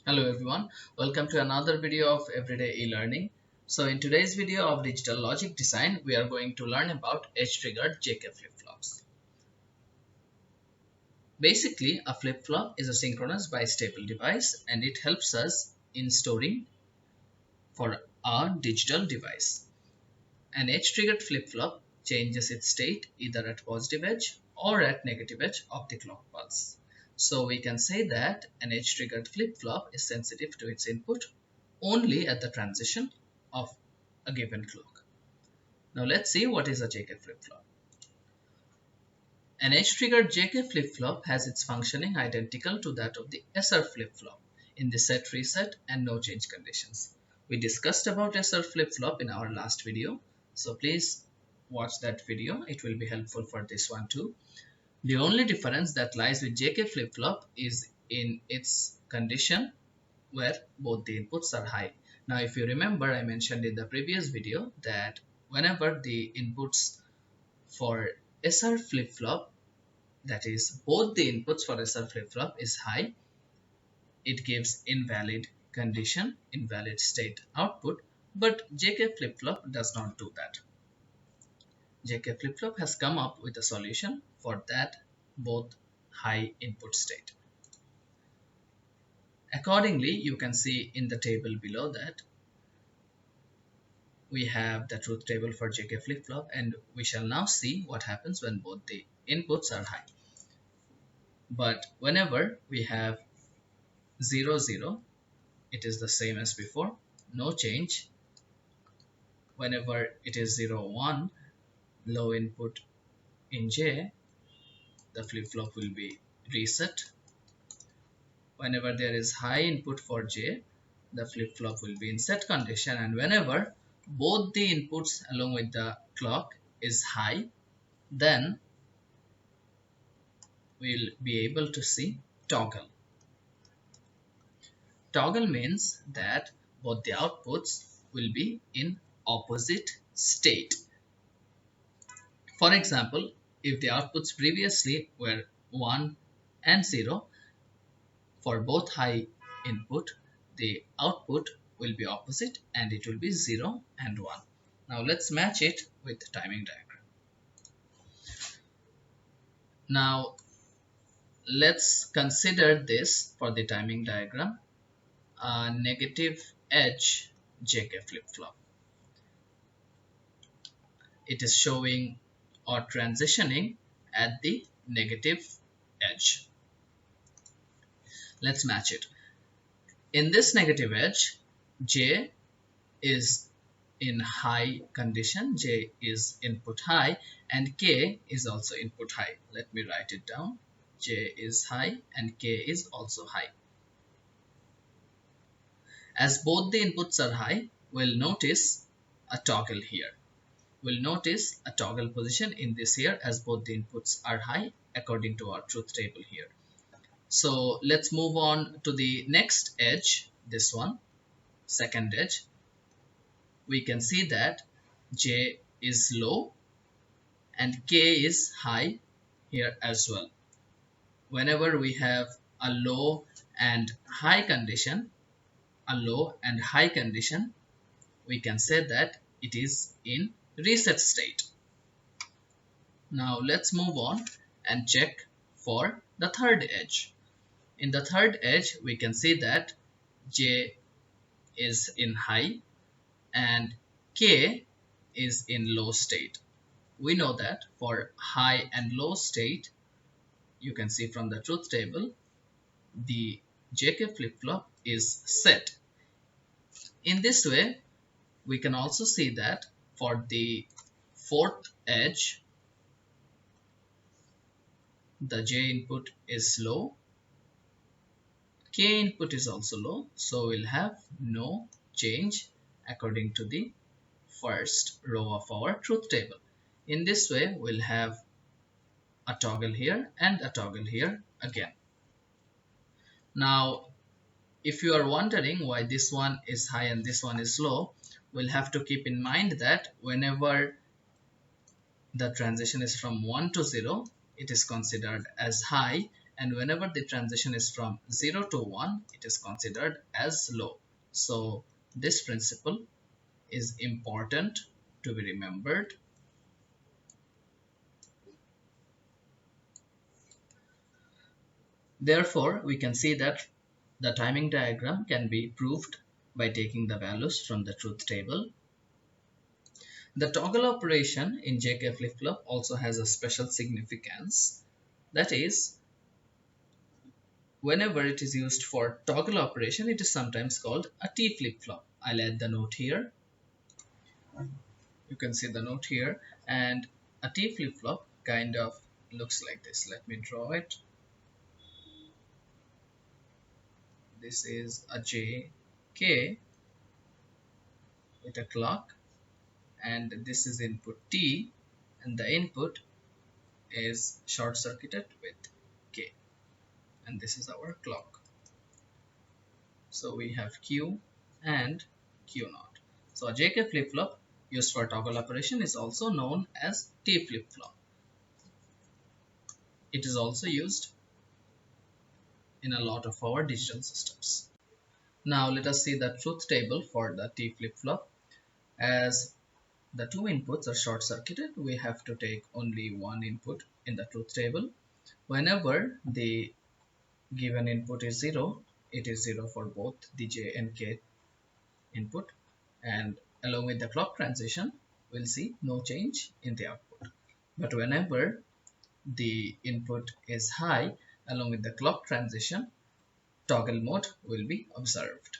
Hello everyone, welcome to another video of Everyday e-learning. So in today's video of digital logic design, we are going to learn about edge-triggered JK flip-flops. Basically, a flip-flop is a synchronous bistable device and it helps us in storing for our digital device. An edge-triggered flip-flop changes its state either at positive edge or at negative edge of the clock pulse. So we can say that an edge-triggered flip-flop is sensitive to its input only at the transition of a given clock. Now let's see what is a JK flip-flop. An edge-triggered JK flip-flop has its functioning identical to that of the SR flip-flop in the set reset and no change conditions. We discussed about SR flip-flop in our last video, so please watch that video. It will be helpful for this one too. The only difference that lies with JK flip-flop is in its condition where both the inputs are high. Now if you remember, I mentioned in the previous video that whenever the inputs for SR flip-flop, that is both the inputs for SR flip-flop is high, it gives invalid condition, invalid state output, but JK flip-flop does not do that. JK flip-flop has come up with a solution for that both high input state. Accordingly, you can see in the table below that we have the truth table for JK flip-flop, and we shall now see what happens when both the inputs are high. But whenever we have 0 0, it is the same as before, no change. Whenever it is 0 1, low input in J, the flip-flop will be reset. Whenever there is high input for J, the flip-flop will be in set condition, and whenever both the inputs along with the clock is high, then we'll be able to see toggle. Toggle means that both the outputs will be in opposite state. For example, if the outputs previously were 1 and 0, for both high input, the output will be opposite and it will be 0 and 1. Now let's match it with the timing diagram. Now let's consider this for the timing diagram, a negative edge JK flip-flop. It is showing or transitioning at the negative edge. Let's match it. In this negative edge, J is in high condition, J is input high, and K is also input high. Let me write it down. J is high and K is also high. As both the inputs are high, we'll notice a toggle here. We'll notice a toggle position in this here as both the inputs are high according to our truth table here. So let's move on to the next edge, this one, second edge. We can see that J is low and K is high here as well. Whenever we have a low and high condition, we can say that it is in reset state. Now let's move on and check for the third edge. In the third edge, we can see that J is in high and K is in low state. We know that for high and low state, you can see from the truth table, the JK flip-flop is set. In this way, we can also see that for the fourth edge, the J input is low, K input is also low, so we'll have no change according to the first row of our truth table. In this way, we'll have a toggle here and a toggle here again. Now, if you are wondering why this one is high and this one is low, we'll have to keep in mind that whenever the transition is from 1 to 0, it is considered as high, and whenever the transition is from 0 to 1, it is considered as low. So this principle is important to be remembered. Therefore, we can see that the timing diagram can be proved by taking the values from the truth table. The toggle operation in JK flip-flop also has a special significance. That is, whenever it is used for toggle operation, it is sometimes called a T flip-flop. I'll add the note here. You can see the note here, and a T flip-flop kind of looks like this. Let me draw it. This is a JK with a clock, and this is input T, and the input is short circuited with K, and this is our clock. So we have Q and Q naught. So a JK flip-flop used for toggle operation is also known as T flip-flop. It is also used in a lot of our digital systems. Now let us see the truth table for the T flip-flop. As the two inputs are short circuited, we have to take only one input in the truth table. Whenever the given input is 0, it is 0 for both the J and K input, and along with the clock transition, we'll see no change in the output. But whenever the input is high, along with the clock transition, toggle mode will be observed.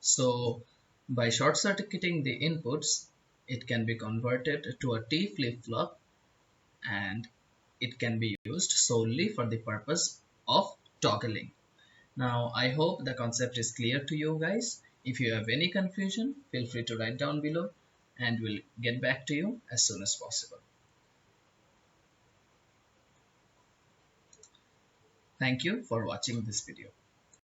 So by short circuiting the inputs, it can be converted to a T flip-flop, and it can be used solely for the purpose of toggling. Now I hope the concept is clear to you guys. If you have any confusion, feel free to write down below, and we'll get back to you as soon as possible. Thank you for watching this video.